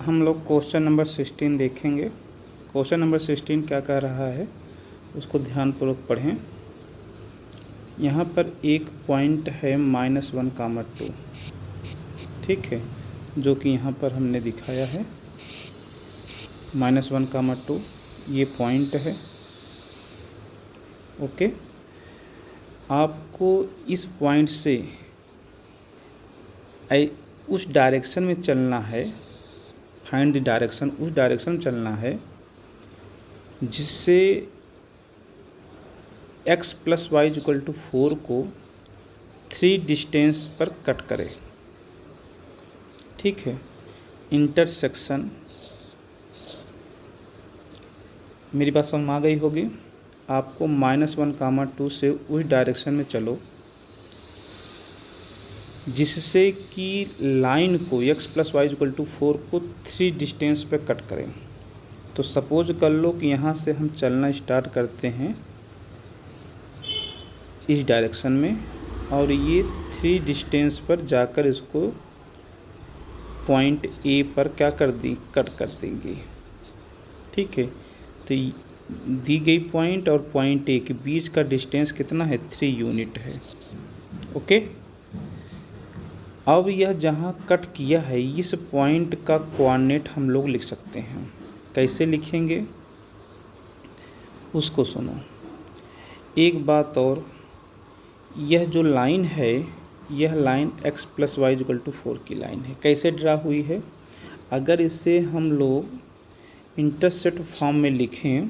हम लोग question number 16 देखेंगे। क्वेश्चन नंबर 16 क्या कह रहा है उसको ध्यानपूर्वक पढ़ें। यहाँ पर एक पॉइंट है -1, 2, ठीक है, जो कि यहाँ पर हमने दिखाया है -1, 2 ये पॉइंट है। ओके, आपको इस पॉइंट से उस डायरेक्शन में चलना है, फाइंड द डायरेक्शन, उस डायरेक्शन में चलना है जिससे x + y = 4 को 3 डिस्टेंस पर कट करे, ठीक है। इंटरसेक्शन, मेरी बात समझ में आ गई होगी। आपको -1, 2 से उस डायरेक्शन में चलो जिससे कि लाइन को x + y = 4 को 3 डिस्टेंस पे कट करें। तो सपोज कर लो कि यहाँ से हम चलना स्टार्ट करते हैं इस डायरेक्शन में और ये 3 डिस्टेंस पर जाकर इसको पॉइंट A पर क्या कट कर देंगे, ठीक है। तो दी गई पॉइंट और पॉइंट A के बीच का डिस्टेंस कितना है, 3 यूनिट है। ओके, अब यह जहाँ कट किया है इस पॉइंट का कोऑर्डिनेट हम लोग लिख सकते हैं। कैसे लिखेंगे उसको सुनो। एक बात और, यह जो लाइन है यह लाइन x + y = 4 की लाइन है। कैसे ड्रा हुई है, अगर इसे हम लोग इंटरसेप्ट फॉर्म में लिखें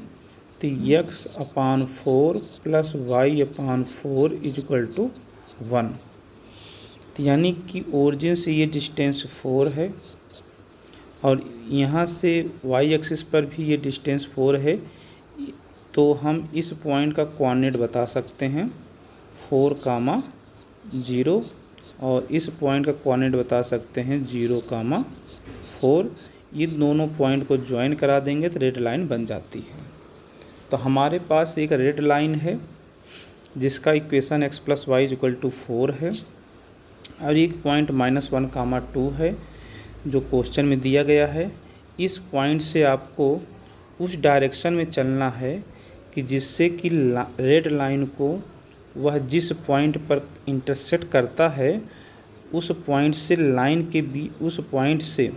तो x/4 + y/4 = 1। तो यानी कि ओरिजिन से ये डिस्टेंस 4 है और यहाँ से y एक्सिस पर भी ये डिस्टेंस 4 है। तो हम इस पॉइंट का कोऑर्डिनेट बता सकते हैं 4, 0 और इस पॉइंट का कोऑर्डिनेट बता सकते हैं 0, 4। ये दोनों पॉइंट को ज्वाइन करा देंगे तो रेड लाइन बन जाती है। तो हमारे पास एक रेड लाइन है जिसका इक्वेशन x + y = 4 है और एक पॉइंट -1, 2 है जो क्वेश्चन में दिया गया है। इस पॉइंट से आपको उस डायरेक्शन में चलना है कि जिससे कि रेड लाइन को वह जिस पॉइंट पर इंटरसेक्ट करता है उस पॉइंट से लाइन के उस पॉइंट से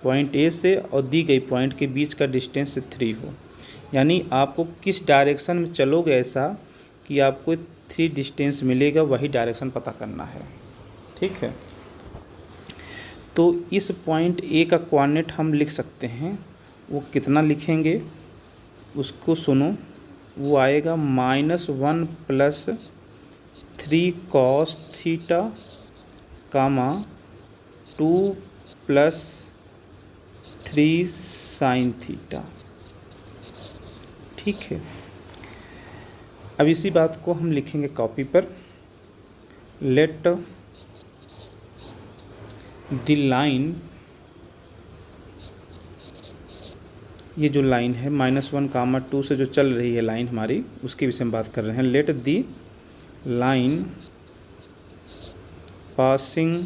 पॉइंट A से और दी गई पॉइंट के बीच का डिस्टेंस 3 हो। यानी आपको किस डायरेक्शन में चलोगे ऐसा कि आपको 3 डिस्टेंस मिलेगा, वही डायरेक्शन पता करना है, ठीक है। तो इस पॉइंट A का कोऑर्डिनेट हम लिख सकते हैं। वो कितना लिखेंगे उसको सुनो। वो आएगा -1 + 3 cos θ, 2 + 3 sin θ, ठीक है। अब इसी बात को हम लिखेंगे कॉपी पर। लेट द लाइन, ये जो लाइन है -1, 2 से जो चल रही है लाइन हमारी, उसके विषय में बात कर रहे हैं। Let the line passing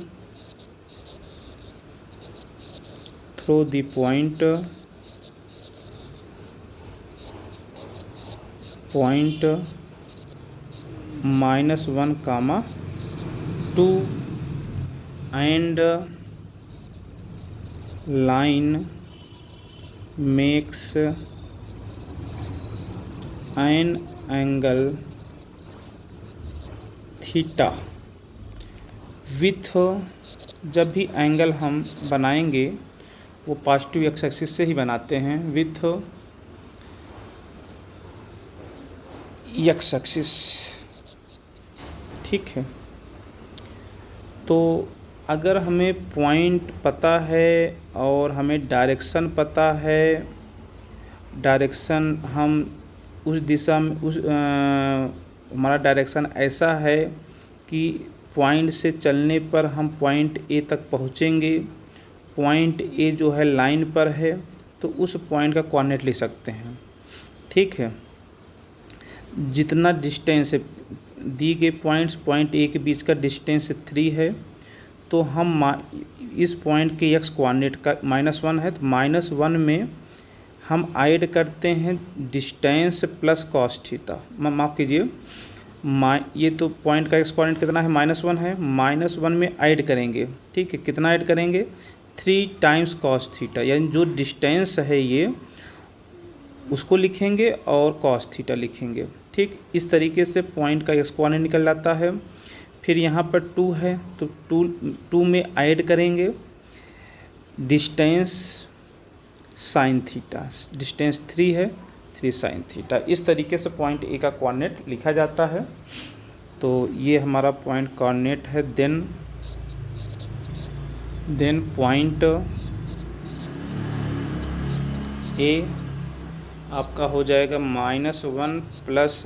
through the point -1, 2 and line makes an angle theta with, जब भी एंगल हम बनाएंगे वो पॉजिटिव एक्स एक्सिस से ही बनाते हैं, विथ एक्स एक्सिस, ठीक है। तो अगर हमें पॉइंट पता है और हमें डायरेक्शन पता है, डायरेक्शन हम उस दिशा में हमारा डायरेक्शन ऐसा है कि पॉइंट से चलने पर हम पॉइंट A तक पहुँचेंगे। पॉइंट A जो है लाइन पर है तो उस पॉइंट का कोऑर्डिनेट लिख सकते हैं, ठीक है। जितना डिस्टेंस है दी गई पॉइंट A के बीच का डिस्टेंस 3 है, तो हम इस पॉइंट के x कोऑर्डिनेट का -1 है, तो -1 में हम ऐड करते हैं डिस्टेंस प्लस कॉस थीटा। माफ़ कीजिए, ये तो पॉइंट का x कोऑर्डिनेट कितना है, -1 है, -1 में ऐड करेंगे। ठीक है, कितना ऐड करेंगे, 3 टाइम्स कॉस थीटा, यानी जो डिस्टेंस है ये उसको लिखेंगे और कॉस थीटा लिखेंगे। ठीक, इस तरीके से पॉइंट का x कोऑर्डिनेट निकल जाता है। फिर यहाँ पर 2 है तो 2 में ऐड करेंगे डिस्टेंस साइन थीटा, डिस्टेंस 3 है, 3 साइन थीटा। इस तरीके से पॉइंट ए का कोऑर्डिनेट लिखा जाता है। तो ये हमारा पॉइंट कोऑर्डिनेट है। देन पॉइंट ए आपका हो जाएगा -1 प्लस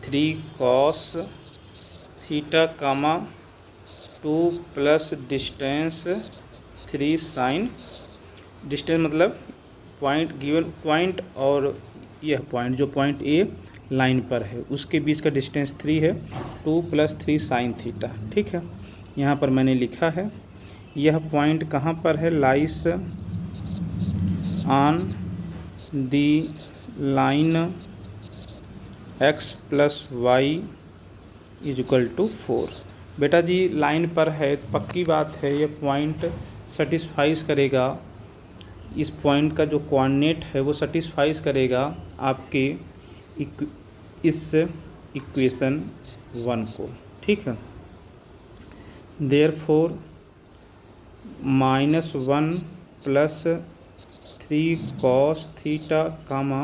3 कॉस थीटा कामा 2 प्लस डिस्टेंस 3 साइन। डिस्टेंस मतलब पॉइंट, गिवन पॉइंट और यह पॉइंट, जो पॉइंट ए लाइन पर है उसके बीच का डिस्टेंस 3 है, 2 प्लस 3 साइन थीटा। ठीक है, यहाँ पर मैंने लिखा है। यह पॉइंट कहाँ पर है, lies on the line x plus y is equal to 4। बेटा जी लाइन पर है, पक्की बात है ये पॉइंट सेटिस्फाइज करेगा, इस पॉइंट का जो कोऑर्डिनेट है वो सेटिस्फाइज करेगा आपके इस इक्वेशन 1 को। ठीक है, देयरफॉर -1 प्लस 3 कॉस थीटा कामा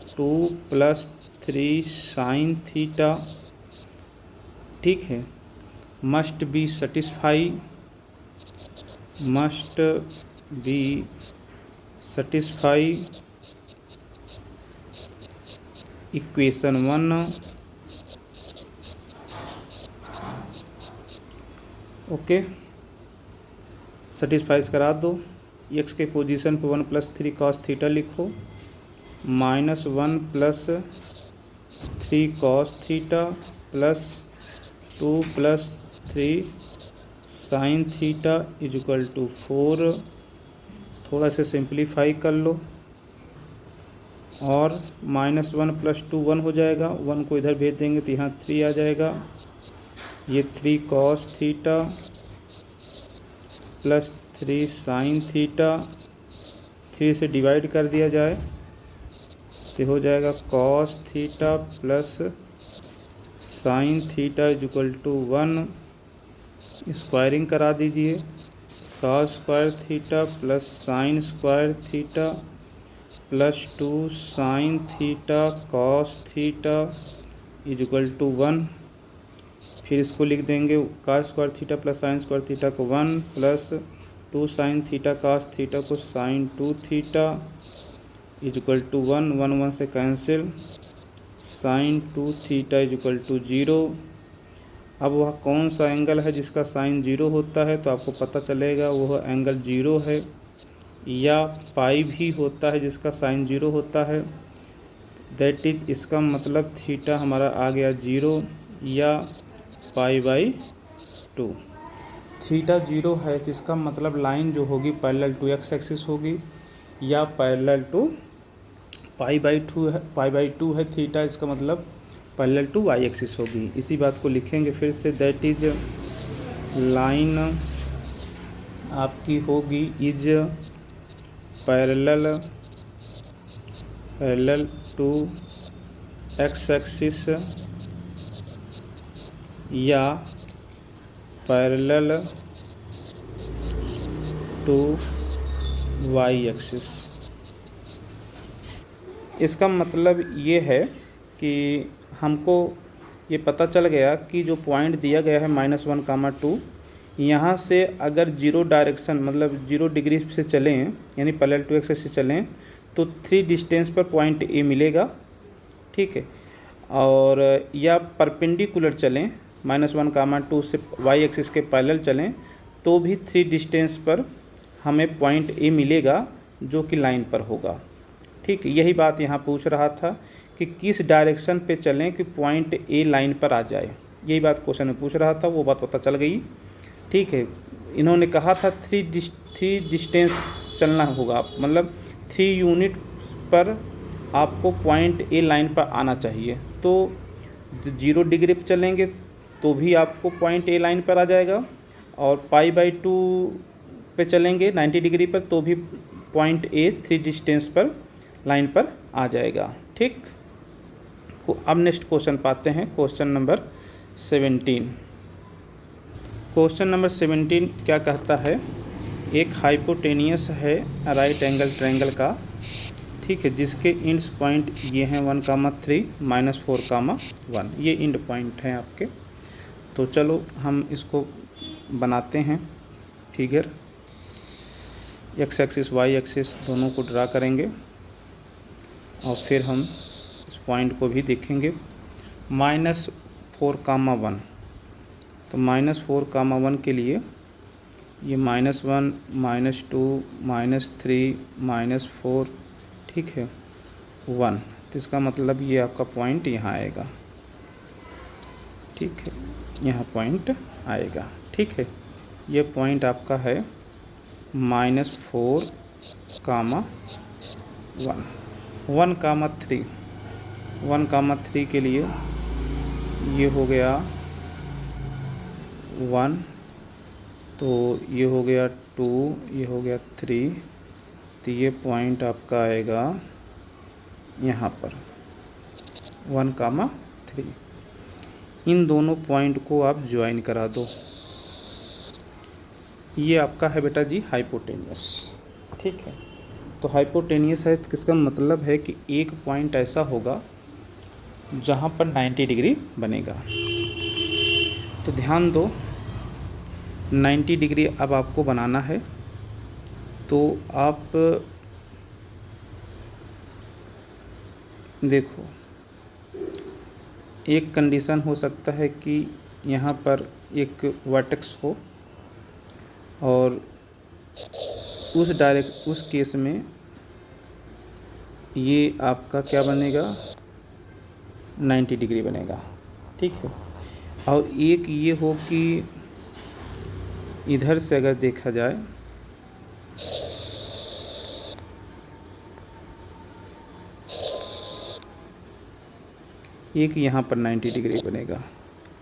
2 प्लस 3 साइन थीटा, ठीक है, must be satisfy equation 1। Okay, satisfies करा दो। x के पोजीशन पे 1 प्लस 3 कॉस थीटा लिखो, -1 plus 3 cos theta plus 2 plus 3 sine theta is equal to 4। थोड़ा सा सिंप्लीफाई कर लो और -1 प्लस 2 1 हो जाएगा, 1 को इधर भेज देंगे तो यहाँ 3 आ जाएगा। ये 3 cos theta plus 3 sine theta, 3 से डिवाइड कर दिया जाए तो हो जाएगा cos theta plus sine theta is equal to 1। Squaring करा दीजिए, cos square theta plus sine square theta plus 2 sine theta cos theta is equal to 1। फिर इसको लिख देंगे cos square theta plus sine square theta को 1 plus 2 sine theta cos theta को sine 2 theta is equal to 1, 1 1 से cancel, sine 2 theta is equal to 0। अब वह कौन सा एंगल है जिसका साइन 0 होता है, तो आपको पता चलेगा वह एंगल 0 है, या पाई भी होता है जिसका साइन 0 होता है। दैट इज, इसका मतलब थीटा हमारा आ गया 0 या π/2। थीटा 0 है तो इसका मतलब लाइन जो होगी पैरेलल टू x एक्सिस होगी या पैरेलल टू π/2 है थीटा, इसका मतलब पैरेलल टू y एक्सिस होगी। इसी बात को लिखेंगे फिर से, दैट इज लाइन आपकी होगी is parallel to x axis या पैरेलल टू y एक्सिस। इसका मतलब ये है कि हमको ये पता चल गया कि जो पॉइंट दिया गया है -1, 2, यहाँ से अगर 0 डायरेक्शन मतलब 0 डिग्री से चलें, यानी पैरेलल टू एक्सिस से चलें, तो 3 डिस्टेंस पर पॉइंट ए मिलेगा। ठीक है, और या परपेंडिकुलर चलें -1, 2 से y एक्सिस के पैरेलल चलें तो भी 3 डिस्टेंस पर हमें पॉइंट ए मिलेगा जो कि लाइन पर होगा। ठीक, यही बात यहाँ पूछ रहा था कि किस डायरेक्शन पे चलें कि पॉइंट ए लाइन पर आ जाए, यही बात क्वेश्चन में पूछ रहा था, वो बात पता चल गई। ठीक है। इन्होंने कहा था थ्री डिस्टेंस चलना होगा, मतलब 3 यूनिट पर आपको पॉइंट ए लाइन पर आना चाहिए। तो 0 डिग्री पर चलेंगे तो भी आपको पॉइंट ए लाइन पर आ जाएगा, और π/2 पे चलेंगे 90 डिग्री पर तो भी पॉइंट ए 3 डिस्टेंस पर लाइन पर आ जाएगा। ठीक, अब नेक्स्ट क्वेश्चन पाते हैं, क्वेश्चन नंबर 17। क्वेश्चन नंबर 17 क्या कहता है, एक हाइपोटेनियस है राइट एंगल ट्रायंगल का, ठीक है, जिसके इंड्स पॉइंट ये हैं 1, 3, -4, 1, ये इंड पॉइंट हैं आपके। तो चलो हम इसको बनाते हैं figure, x axis y axis दोनों को ड्रा करेंगे और फिर हम इस पॉइंट को भी देखेंगे। -4, 1, तो -4, 1 के लिए ये -1, -2, -3, -4, ठीक है, 1, तो इसका मतलब ये आपका पॉइंट यहाँ आएगा, ठीक है, यहाँ पॉइंट आएगा, ठीक है। ये पॉइंट आपका है -4, 1, 1, 3 के लिए ये हो गया 1, तो ये हो गया 2, ये हो गया 3, तो ये पॉइंट आपका आएगा यहाँ पर 1, 3। इन दोनों पॉइंट को आप ज्वाइन करा दो, ये आपका है बेटा जी हाइपोटेनियस, ठीक है। तो हाइपोटेनियस है तो किसका मतलब है कि एक पॉइंट ऐसा होगा जहाँ पर 90 डिग्री बनेगा। तो ध्यान दो, 90 डिग्री अब आपको बनाना है, तो आप देखो, एक कंडीशन हो सकता है कि यहाँ पर एक वर्टेक्स हो, और उस केस में ये आपका क्या बनेगा, 90 डिग्री बनेगा, ठीक है। और एक ये हो कि इधर से अगर देखा जाए एक यहाँ पर 90 डिग्री बनेगा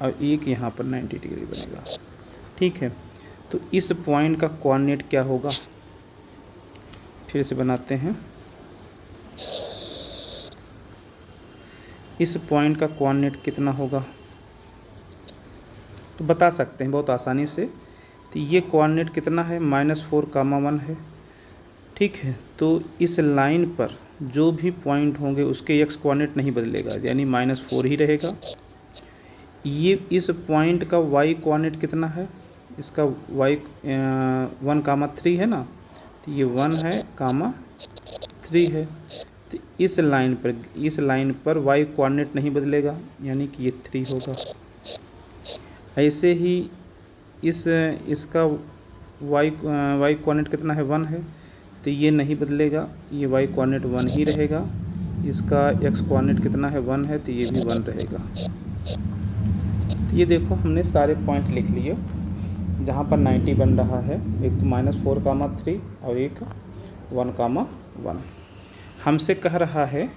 और एक यहाँ पर 90 डिग्री बनेगा, ठीक है। तो इस पॉइंट का कोऑर्डिनेट क्या होगा, फिर से बनाते हैं। इस पॉइंट का कोऑर्डिनेट कितना होगा, तो बता सकते हैं बहुत आसानी से। तो ये कोऑर्डिनेट कितना है, -4, 1 है, ठीक है। तो इस लाइन पर जो भी पॉइंट होंगे उसके एक्स कोऑर्डिनेट नहीं बदलेगा, यानी -4 ही रहेगा। ये इस पॉइंट का वाई कोऑर्डिनेट कितना है, इसका वाई 1, 3 है ना, तो ये 1 है, 3 है। तो इस लाइन पर वाई कोऑर्डिनेट नहीं बदलेगा, यानी कि ये 3 होगा। ऐसे ही इसका वाई कोऑर्डिनेट कितना है, 1 है, तो ये नहीं बदलेगा, ये वाई कोऑर्डिनेट 1 ही रहेगा। इसका एक्स कोऑर्डिनेट कितना है, 1 है, तो ये भी 1 रहेगा। तो ये देखो हमने सारे पॉइंट लिख लिए जहाँ पर 90 बन रहा है, एक तो -4, 3 और एक 1, 1। हमसे कह रहा है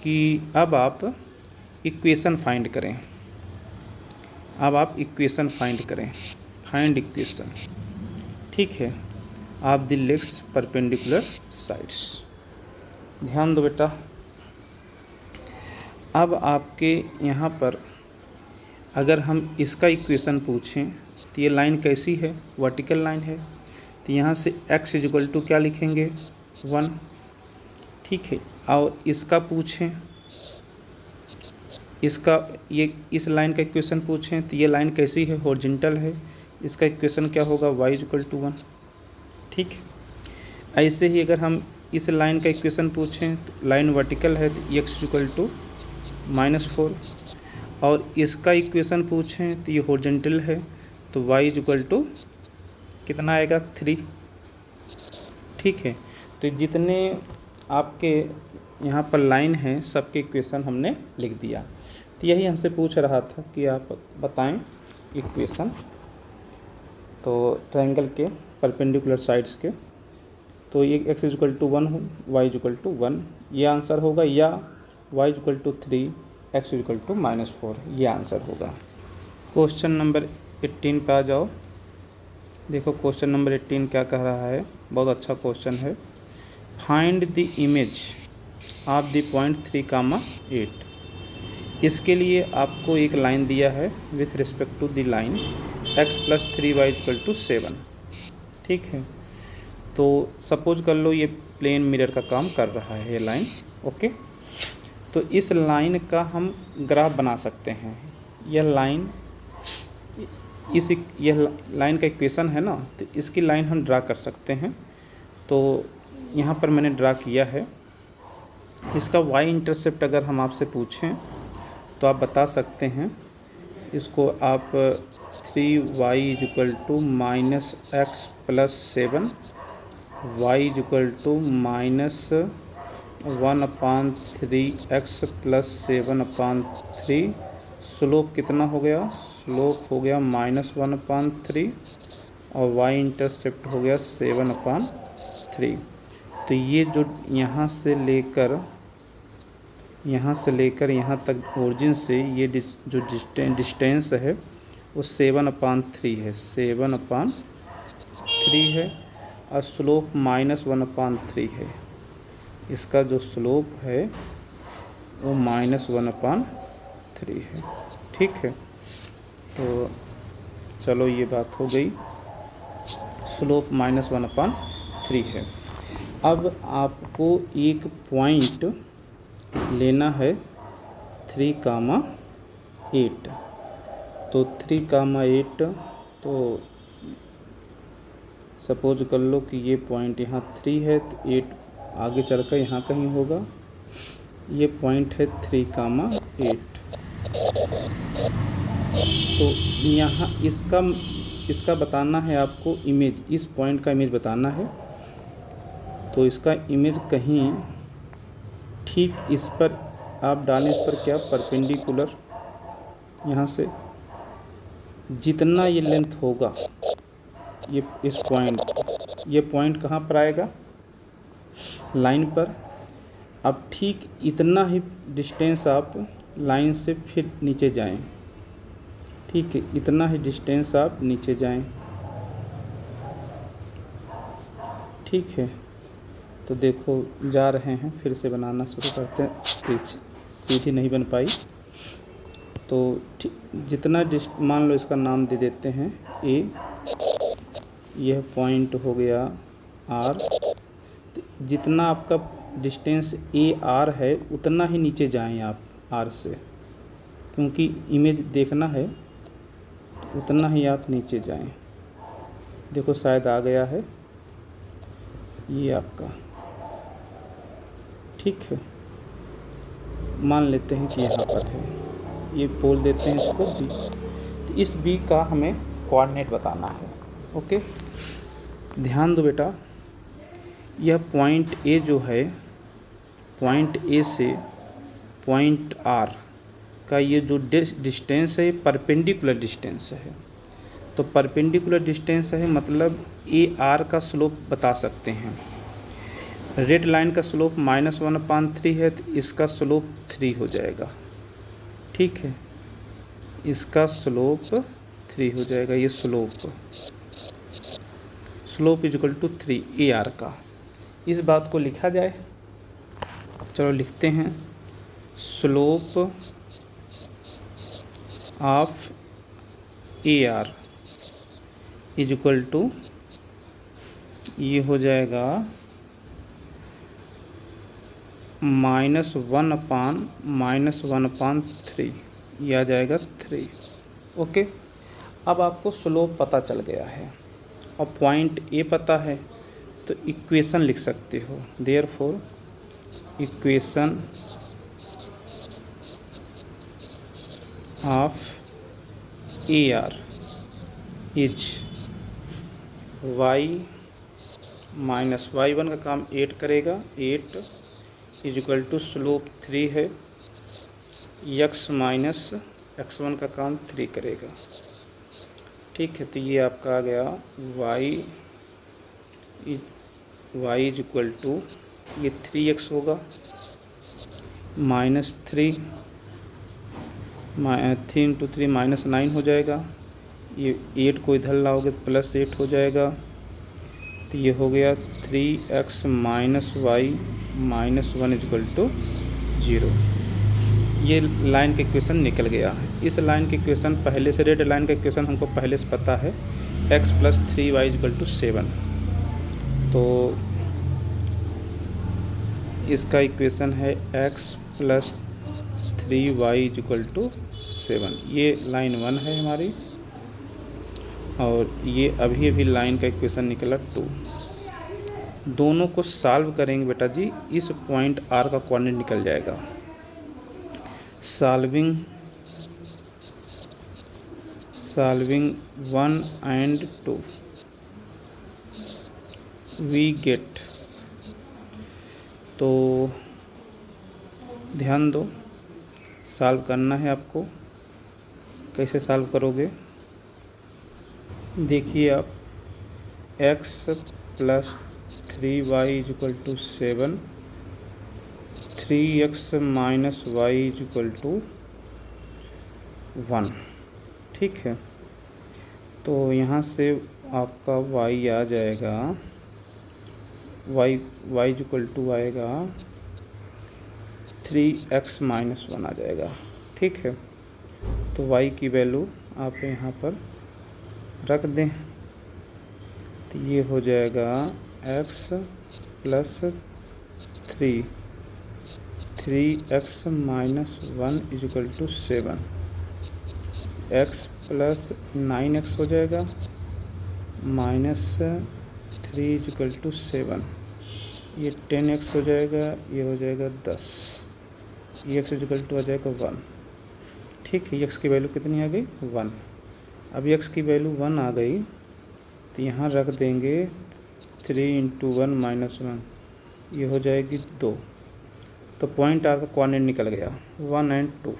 कि अब आप इक्वेशन फाइंड करें, फाइंड इक्वेशन, ठीक है, of the legs perpendicular sides. ध्यान दो बेटा, अब आपके यहाँ पर अगर हम इसका इक्वेशन पूछें तो ये लाइन कैसी है, वर्टिकल लाइन है, तो यहाँ से x = क्या लिखेंगे, 1, ठीक है। और इसका पूछें, इस लाइन का इक्वेशन पूछें तो ये लाइन कैसी है, हॉरिजॉन्टल है, इसका इक्वेशन क्या होगा, y = 1, ठीक है। ऐसे ही अगर हम इस लाइन का इक्वेशन पूछें तो लाइन वर्टिकल है तो x = -4, और इसका इक्वेशन पूछें तो ये हॉरिजॉन्टल है तो y = कितना आएगा, 3, ठीक है। तो जितने आपके यहाँ पर लाइन हैं सबके इक्वेशन हमने लिख दिया। तो यही हमसे पूछ रहा था कि आप बताएं इक्वेशन तो ट्रायंगल के परपेंडिकुलर साइड्स के, तो ये x इक्वल टू 1 हो, y इक्वल टू 1 ये आंसर होगा, या y equal to 3 x equal to -4 ये आंसर होगा। क्वेश्चन नंबर 18 पे आ जाओ। देखो क्वेश्चन नंबर 18 क्या कह रहा है, बहुत अच्छा क्वेश्चन है। Find the image of the point 3, 8। इसके लिए आपको एक लाइन दिया है with respect to the line x + 3y = 7। ठीक है, तो सपोज कर लो ये प्लेन मिरर का काम कर रहा है ये लाइन। ओके, तो इस लाइन का हम ग्राफ बना सकते हैं। यह लाइन यह लाइन का इक्वेशन है ना, तो इसकी लाइन हम ड्रा कर सकते हैं। तो यहाँ पर मैंने ड्रा किया है। इसका y इंटरसेप्ट अगर हम आपसे पूछें तो आप बता सकते हैं। इसको आप 3y = -x + 7, y = -1/3x + 7/3। Slope कितना हो गया, स्लोप हो गया -1/3 और y इंटरसेप्ट हो गया 7/3। तो ये जो यहाँ से लेकर यहाँ तक ओरिजिन से ये जो डिस्टेंस है वो 7/3 है, 7/3 है, और स्लोप -1/3 है। इसका जो स्लोप है वो -1/3 है। ठीक है, तो चलो ये बात हो गई, स्लोप -1/3 है। अब आपको एक पॉइंट लेना है 3, 8। तो 3, 8, तो सपोज कर लो कि ये पॉइंट यहाँ 3 है, तो 8 आगे चलकर यहाँ कहीं होगा। ये पॉइंट है 3, 8। तो यहाँ इसका बताना है आपको इमेज, इस पॉइंट का इमेज बताना है। तो इसका इमेज कहीं ठीक इस पर आप डालें, इस पर क्या परपेंडिकुलर, यहाँ से जितना ये लेंथ होगा ये ये पॉइंट कहाँ पर आएगा, लाइन पर। अब ठीक इतना ही डिस्टेंस आप लाइन से फिर नीचे जाएं। ठीक है, इतना ही डिस्टेंस आप नीचे जाएं। ठीक है, तो देखो जा रहे हैं, फिर से बनाना शुरू करते हैं। सीधी नहीं बन पाई, तो जितना मान लो इसका नाम दे देते हैं ए। यह पॉइंट हो गया आर। तो जितना आपका डिस्टेंस ए आर है उतना ही नीचे जाएं आप आर से, क्योंकि इमेज देखना है, तो उतना ही आप नीचे जाएं। देखो शायद आ गया है ये आपका। ठीक है, मान लेते हैं कि यहाँ पर है, ये बोल देते हैं इसको बी। तो इस बी का हमें कोऑर्डिनेट बताना है। ओके, ध्यान दो बेटा, यह पॉइंट ए जो है, पॉइंट ए से पॉइंट आर का ये जो डिस्टेंस है परपेंडिकुलर डिस्टेंस है। तो परपेंडिकुलर डिस्टेंस है मतलब ए आर का स्लोप बता सकते हैं। रेड लाइन का स्लोप -1/3 है, तो इसका स्लोप 3 हो जाएगा। ठीक है, इसका स्लोप 3 हो जाएगा। ये स्लोप = 3 ए आर का। इस बात को लिखा जाए, चलो लिखते हैं। स्लोप ऑफ ए आर = ये हो जाएगा -1/3, ये आ जाएगा 3। ओके, अब आपको स्लोप पता चल गया है और पॉइंट ए पता है, तो इक्वेशन लिख सकते हो। Therefore equation of A R is y - y1 का काम 8 करेगा, 8 = स्लोप 3 है, x - x1 का काम 3 करेगा। ठीक है, तो ये आपका आ गया y इज इक्वल टू ये 3x होगा -3 3 इंटू 3 -9 हो जाएगा। ये 8 को इधर लाओगे तो +8 हो जाएगा। तो ये हो गया 3x minus y minus 1 equal to 0। ये लाइन का इक्वेशन निकल गया है। इस लाइन के इक्वेशन पहले से रेड लाइन का इक्वेशन हमको पहले से पता है, x + 3y इक्वल टू 7। तो इसका इक्वेशन है x + 3y इक्वल टू 7। ये लाइन 1 है हमारी, और ये अभी लाइन का इक्वेशन निकला 2। दोनों को सॉल्व करेंगे बेटा जी, इस पॉइंट r का कोऑर्डिनेट निकल जाएगा। Solving 1 and 2 we get. तो ध्यान दो, सॉल्व करना है आपको। कैसे सॉल्व करोगे, देखिए आप x + 3y equal to 7, 3x minus y equal to 1। ठीक है, तो यहाँ से आपका y आ जाएगा, y इक्वल टू आएगा 3x माइनस 1 आ जाएगा। ठीक है, तो y की वैल्यू आप यहाँ पर रख दें, तो ये हो जाएगा x + 3x minus 1 equal to 7, x + 9x हो जाएगा -3 इक्वल टू 7, ये 10x हो जाएगा, ये हो जाएगा 10, x इक्वल टू आ जाएगा 1। ठीक है, x की वैल्यू कितनी आ गई, 1। अब x की वैल्यू 1 आ गई, तो यहाँ रख देंगे 3 × 1 - 1, ये हो जाएगी 2। तो पॉइंट r का कोऑर्डिनेट निकल गया 1 और 2।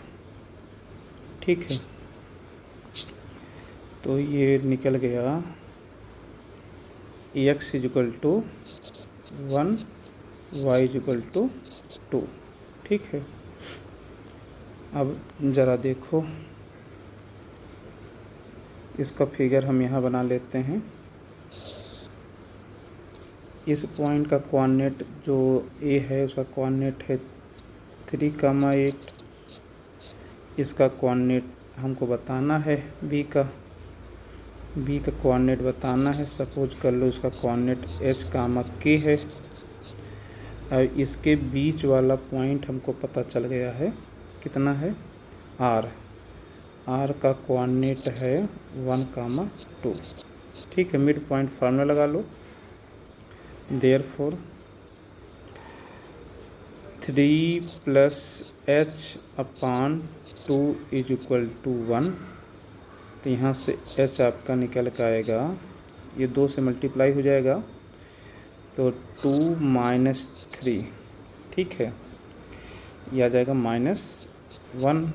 ठीक है, तो ये निकल गया x equal to 1, y equal to 2। ठीक है, अब ज़रा देखो, इसका फिगर हम यहाँ बना लेते हैं। इस पॉइंट का कोऑर्डिनेट जो a है उसका कोऑर्डिनेट है 3, 8। इसका कोऑर्डिनेट हमको बताना है b का कोऑर्डिनेट बताना है। सपोज कर लो इसका कोऑर्डिनेट h, k है। और इसके बीच वाला पॉइंट हमको पता चल गया है, कितना है, r का कोऑर्डिनेट है 1, 2। ठीक है, मिड पॉइंट फार्मूला लगा लो। Therefore 3 + h/2 is equal to 1। तो यहाँ से h आपका निकल कर आएगा, ये 2 से मल्टीप्लाई हो जाएगा, तो 2 - 3। ठीक है, यह आ जाएगा -1।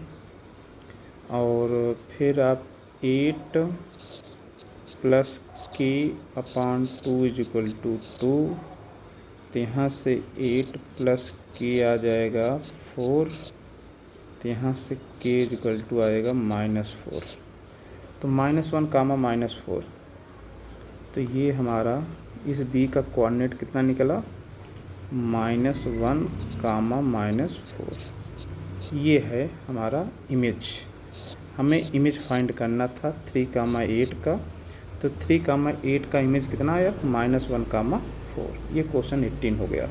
और फिर आप 8 + k/2 इज इक्वल टू 2। तो यहाँ से 8 + k आ जाएगा 4। तो यहाँ से k इक्वल टू आएगा -4। तो -1, -4। तो ये हमारा इस b का कोऑर्डिनेट कितना निकला, -1, -4। ये है हमारा इमेज। हमें इमेज फाइंड करना था 3, 8 का। तो 3, 8 का इमेज कितना आया, -1, 4। ये क्वेश्चन 18 हो गया।